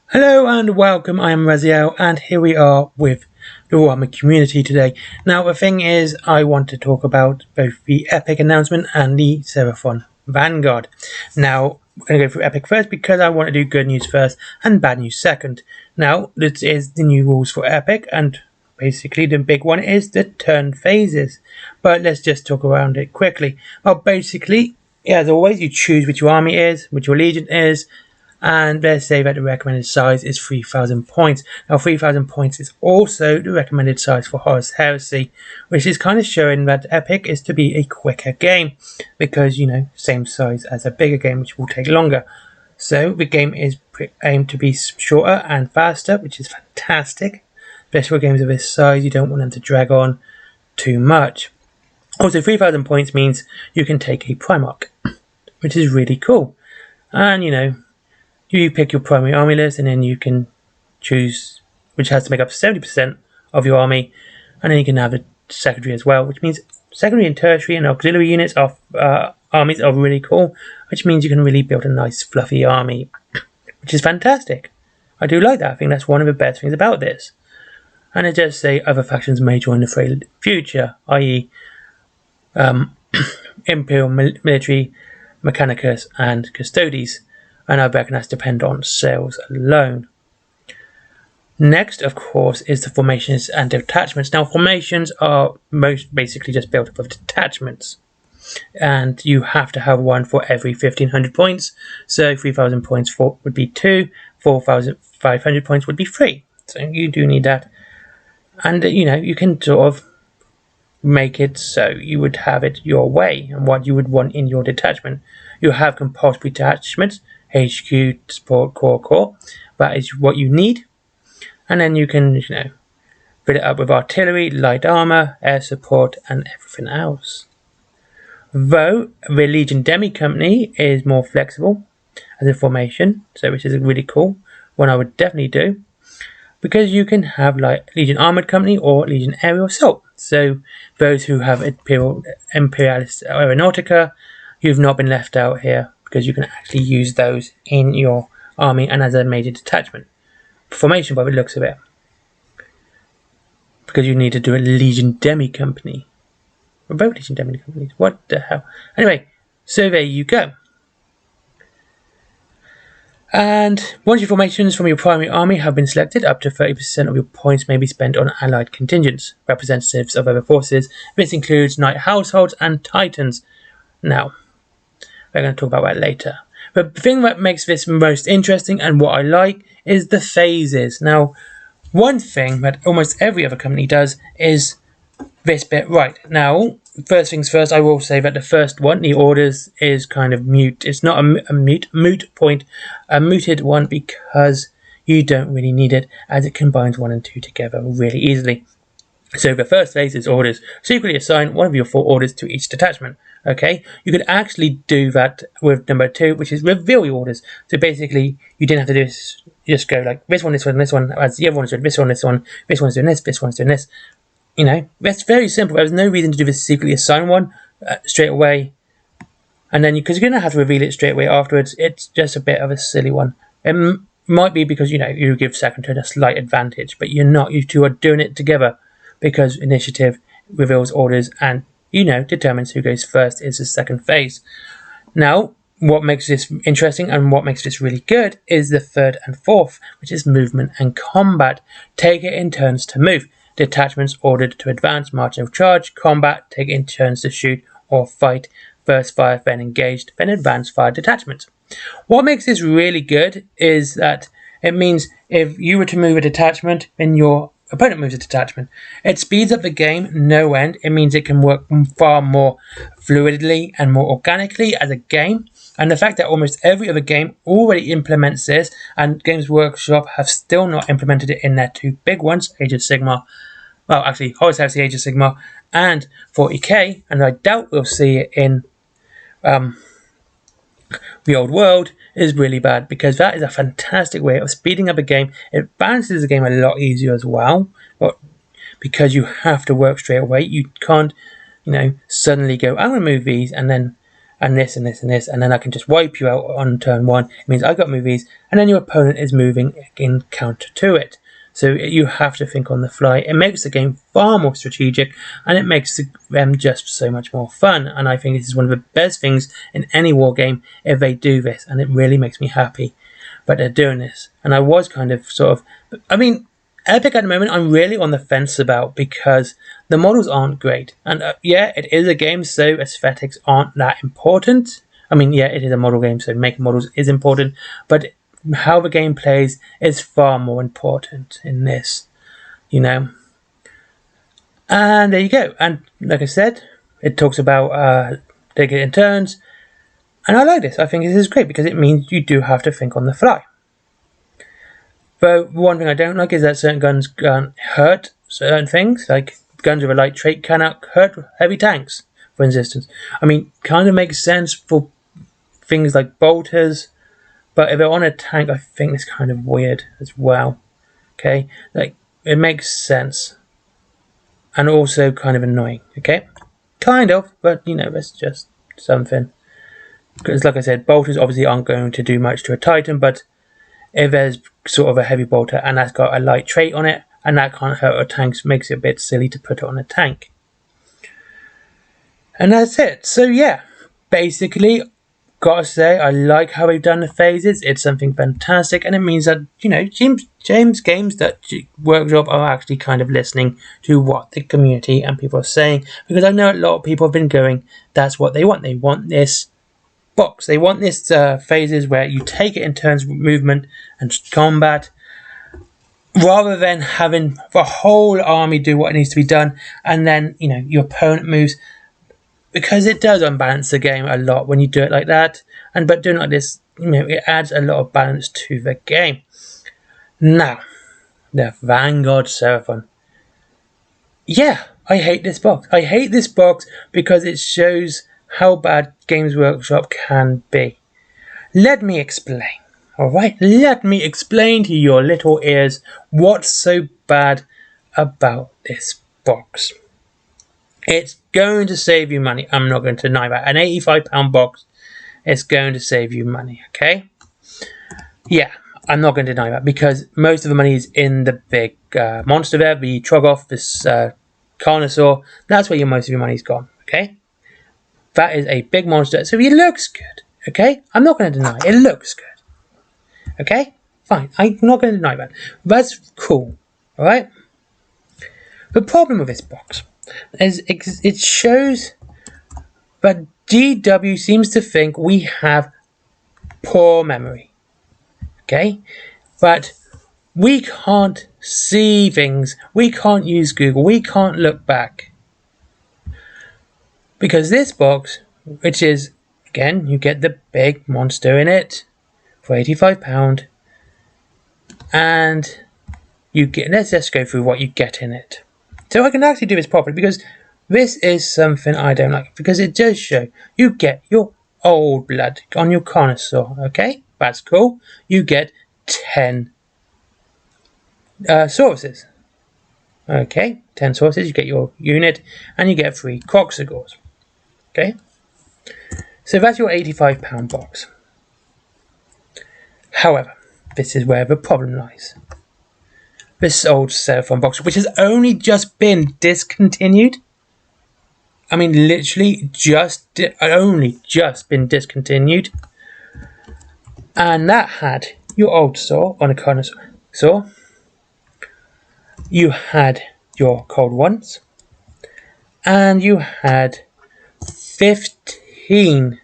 Hello and welcome, I am Raziel and here we are with the Warhammer community today. Now the thing is, I want to talk about both the Epic announcement and the Seraphon Vanguard. Now, we're going to go through Epic first because I want to do good news first and bad news second. Now, this is the new rules for Epic, and basically the big one is the turn phases. But let's just talk around it quickly. Well, basically, as always, you choose which your army is, which your legion is, and let's say that the recommended size is 3,000 points. Now 3,000 points is also the recommended size for Horus Heresy, which is kind of showing that Epic is to be a quicker game, because, you know, same size as a bigger game, which will take longer. So the game is aimed to be shorter and faster, which is fantastic. Especially for games of this size, you don't want them to drag on too much. Also, 3,000 points means you can take a Primarch, which is really cool. And, you know, you pick your primary army list, and then you can choose which has to make up 70% of your army, and then you can have the secondary as well, which means secondary and tertiary and auxiliary units of armies are really cool, which means you can really build a nice fluffy army, which is fantastic. I do like that. I think that's one of the best things about this. And it does say other factions may join the fray in the future, i.e. Imperial Military, Mechanicus and Custodes. And I reckon that's depend on sales alone. Next, of course, is the formations and detachments. Now, formations are most basically just built up of detachments, and you have to have one for every 1,500 points. So 3,000 points would be 2, 4,500 points would be 3. So you do need that, and you know, you can sort of make it so you would have it your way and what you would want in your detachment. You have compulsory detachments. HQ, support, core. That is what you need. And then you can, you know, fill it up with artillery, light armor, air support, and everything else. Though the Legion Demi Company is more flexible as a formation, so which is really cool. One I would definitely do, because you can have like Legion Armored Company or Legion Aerial Assault. So those who have Imperialist Aeronautica, you've not been left out here, because you can actually use those in your army and as a major detachment formation by the looks of it, because you need to do a Legion Demi Company. Both Legion Demi Companies, what the hell. Anyway, so there you go. And once your formations from your primary army have been selected, up to 30% of your points may be spent on allied contingents, representatives of other forces. This includes Knight Households and Titans. Now, we're going to talk about that later. But the thing that makes this most interesting and what I like is the phases. Now, one thing that almost every other company does is this bit right. Now, first things first, I will say that the first one, the orders, is kind of mute. It's not a moot point, a mooted one, because you don't really need it, as it combines 1 and 2 together really easily. So the first phase is orders. Secretly assign one of your 4 orders to each detachment. Okay, you could actually do that with number 2, which is reveal your orders. So basically, you didn't have to do this. You just go like this one, as the other one is doing this one, this one's doing this one's doing this. You know, that's very simple. There's no reason to do this secretly assign one straight away, and then because you're gonna have to reveal it straight away afterwards. It's just a bit of a silly one. It might be because, you know, you give second turn a slight advantage, but you're not. You two are doing it together, because initiative reveals orders and, you know, determines who goes first is the second phase. Now, what makes this interesting and what makes this really good is the third and fourth, which is movement and combat. Take it in turns to move. Detachments ordered to advance, march or charge. Combat, take it in turns to shoot or fight. First fire, then engaged, then advance fire detachments. What makes this really good is that it means if you were to move a detachment, then your opponent moves a detachment. It speeds up the game no end. It means it can work far more fluidly and more organically as a game. And the fact that almost every other game already implements this, and Games Workshop have still not implemented it in their 2 big ones, Age of Sigmar, well, actually, Horus Heresy, Age of Sigmar, and 40k, and I doubt we'll see it in the Old World, is really bad, because that is a fantastic way of speeding up a game. It balances the game a lot easier as well, but because you have to work straight away, you can't, you know, suddenly go, I'm going to move these, and then and this and this and this, and then I can just wipe you out on turn 1. It means I got movies, and then your opponent is moving in counter to it. So you have to think on the fly. It makes the game far more strategic, and it makes them just so much more fun. And I think this is one of the best things in any war game if they do this, and it really makes me happy. But they're doing this, and I was kind of Epic at the moment I'm really on the fence about, because the models aren't great. And yeah, it is a game, so aesthetics aren't that important. I mean, yeah, it is a model game, so making models is important, but how the game plays is far more important in this, you know. And there you go. And like I said, it talks about taking it in turns, and I like this. I think this is great because it means you do have to think on the fly. But one thing I don't like is that certain guns can't hurt certain things, like guns with a light trait cannot hurt heavy tanks, for instance. I mean, kind of makes sense for things like bolters, but if they're on a tank, I think it's kind of weird as well. Okay, like it makes sense, and also kind of annoying. Okay, kind of, but you know, that's just something. Because, like I said, bolters obviously aren't going to do much to a Titan, but if there's sort of a heavy bolter and that's got a light trait on it, and that can't hurt a tank, makes it a bit silly to put it on a tank. And that's it. So yeah, basically, gotta say, I like how they've done the phases. It's something fantastic, and it means that, you know, James Games that Workshop are actually kind of listening to what the community and people are saying, because I know a lot of people have been going, that's what they want. They want this box. They want this phases where you take it in turns of movement and combat, rather than having the whole army do what needs to be done, and then, you know, your opponent moves, because it does unbalance the game a lot when you do it like that. And but doing it like this, you know, it adds a lot of balance to the game. Now, the Vanguard Seraphon. Yeah, I hate this box. I hate this box because it shows how bad Games Workshop can be. Let me explain. Alright, let me explain to your little ears what's so bad about this box. It's going to save you money. I'm not going to deny that. An £85 box is going to save you money, okay? Yeah, I'm not going to deny that, because most of the money is in the big monster there, the Trogoth, this Carnosaur. That's where most of your money's gone, okay? That is a big monster, so it looks good, okay? I'm not going to deny it. It looks good, okay? Fine, I'm not going to deny that. That's cool, alright? The problem with this box is it shows that GW seems to think we have poor memory, okay? But we can't see things, we can't use Google, we can't look back. Because this box, which is, again, you get the big monster in it for £85, and you get, let's just go through what you get in it. So I can actually do this properly, because this is something I don't like, because it does show you get your old blood on your Carnosaur, okay? That's cool. You get 10 sources. Okay, 10 sources, you get your unit, and you get 3 Croxagors. Okay, so that's your £85 box. However, this is where the problem lies. This old Seraphon box, which has only just been discontinued. I mean, literally only just been discontinued. And that had your old saw on a Carnosaur. You had your cold ones. And you had 15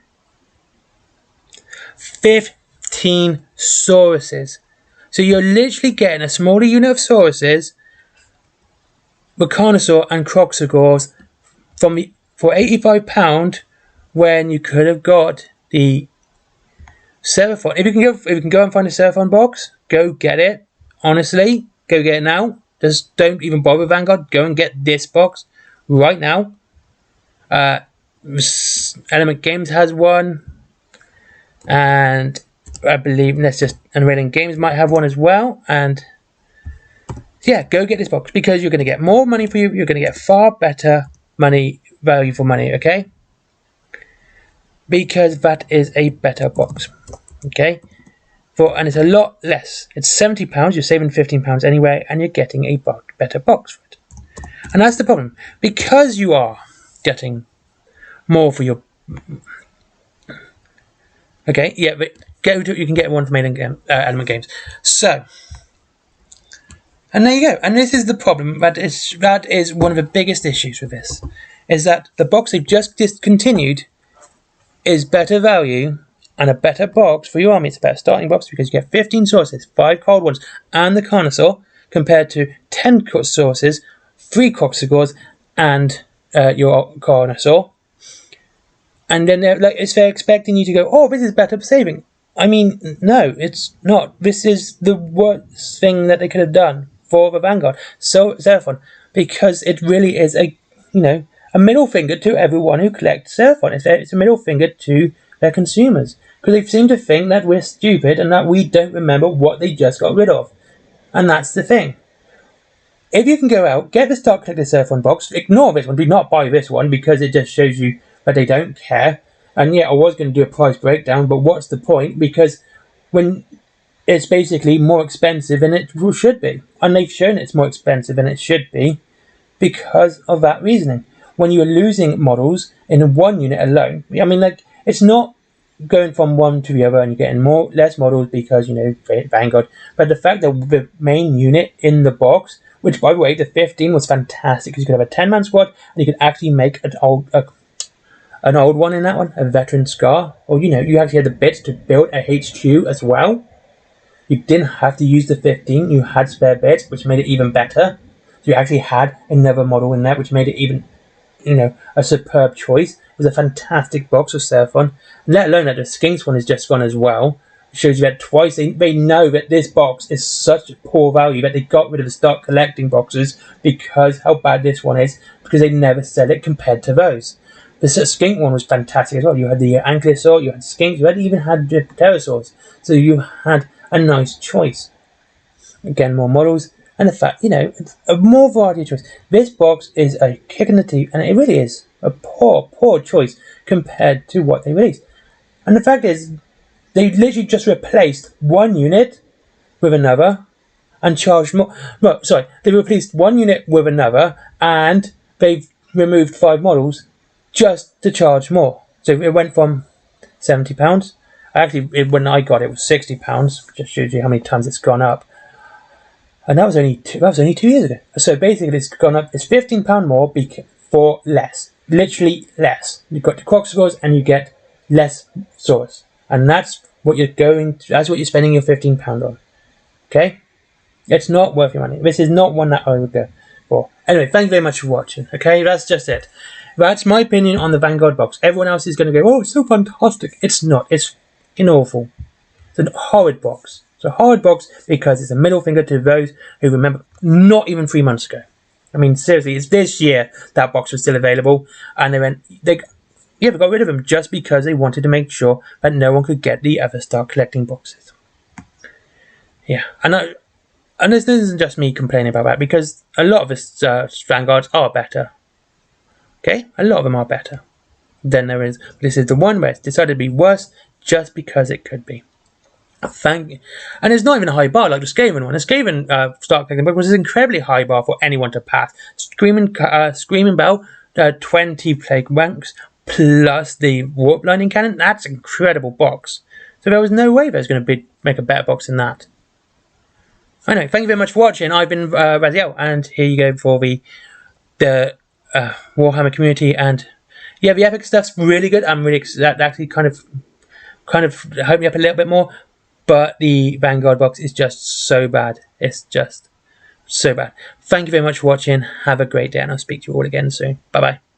Sauruses. So you're literally getting a smaller unit of Sauruses, Carnosaur and Croxagors for £85, when you could have got the Seraphon. If you can go and find a Seraphon box, go get it. Honestly, go get it now. Just don't even bother Vanguard. Go and get this box right now. Element Games has one, and I believe Wayland Games might have one as well. And yeah, go get this box, because you're going to get more money for you. You're going to get far better value for money. Okay. because that is a better box. Okay, and it's a lot less. It's £70. You're saving £15 anyway, and you're getting a better box for it. And that's the problem, because you are getting more for your. Okay, yeah, but you can get one from Element Games. So, and there you go. And this is the problem. That is one of the biggest issues with this, is that the box they've just discontinued is better value and a better box for your army. It's a better starting box because you get 15 sources, 5 cold ones, and the Carnosaur, compared to 10 sources, 3 Coxagors, and your Carnosaur. And then they're expecting you to go, oh, this is better saving. I mean, no, it's not. This is the worst thing that they could have done for the Vanguard. So Seraphon, because it really is a middle finger to everyone who collects Seraphon. It's a middle finger to their consumers, because they seem to think that we're stupid and that we don't remember what they just got rid of. And that's the thing. If you can go out, get the Start Collector Seraphon box, ignore this one, do not buy this one, because it just shows you that they don't care. And yeah, I was going to do a price breakdown, but what's the point? Because when it's basically more expensive than it should be. And they've shown it's more expensive than it should be because of that reasoning. When you're losing models in one unit alone, I mean, it's not going from one to the other and you're getting less models because, Vanguard. But the fact that the main unit in the box, which, by the way, the 15 was fantastic because you could have a 10-man squad and you could actually make an old one in that one, a veteran Scar. Or, you actually had the bits to build a HQ as well. You didn't have to use the 15. You had spare bits, which made it even better. So you actually had another model in there, which made it even, a superb choice. It was a fantastic box of Seraphon. Let alone that the Skinks one is just gone as well. It shows you that twice. They know that this box is such poor value that they got rid of the Start Collecting boxes because how bad this one is, because they never sell it compared to those. The Skink one was fantastic as well. You had the Ankylosaur, you had Skinks, you even had the Pterosaurs. So you had a nice choice. Again, more models, and the fact, it's a more variety of choice. This box is a kick in the teeth, and it really is a poor choice compared to what they released. And the fact is, they literally just replaced one unit with another and charged more. Well, sorry, they replaced one unit with another, and they've removed 5 models just to charge more. So it went from £70. Actually, when I got it, was £60. Just shows you how many times it's gone up. And that was only 2 years ago. So basically, it's gone up. It's £15 more for less, literally less. You've got the Coxagors and you get less Saurus, and that's what you're spending your £15 on. Okay, it's not worth your money. This is not one that I would go for. Anyway, thank you very much for watching. Okay, that's just it. That's my opinion on the Vanguard box. Everyone else is going to go, oh, it's so fantastic. It's not. It's awful. It's a horrid box. It's a horrid box because it's a middle finger to those who remember not even 3 months ago. I mean, seriously, it's this year that box was still available, and they got rid of them just because they wanted to make sure that no one could get the other Start Collecting boxes. Yeah, and this isn't just me complaining about that, because a lot of the Vanguards are better. Okay, a lot of them are better than there is. But this is the one where it's decided to be worse just because it could be. Thank you. And it's not even a high bar like the Skaven one. The Skaven Start Collecting book was an incredibly high bar for anyone to pass. Screaming Bell, 20 Plague Ranks, plus the Warp Lightning Cannon. That's an incredible box. So there was no way there's going to make a better box than that. Anyway, thank you very much for watching. I've been Raziel, and here you go for the Warhammer community. And yeah, the epic stuff's really good. I'm really that actually kind of hyped me up a little bit more. But the Vanguard box is just so bad. It's just so bad. Thank you very much for watching. Have a great day, and I'll speak to you all again soon. Bye bye.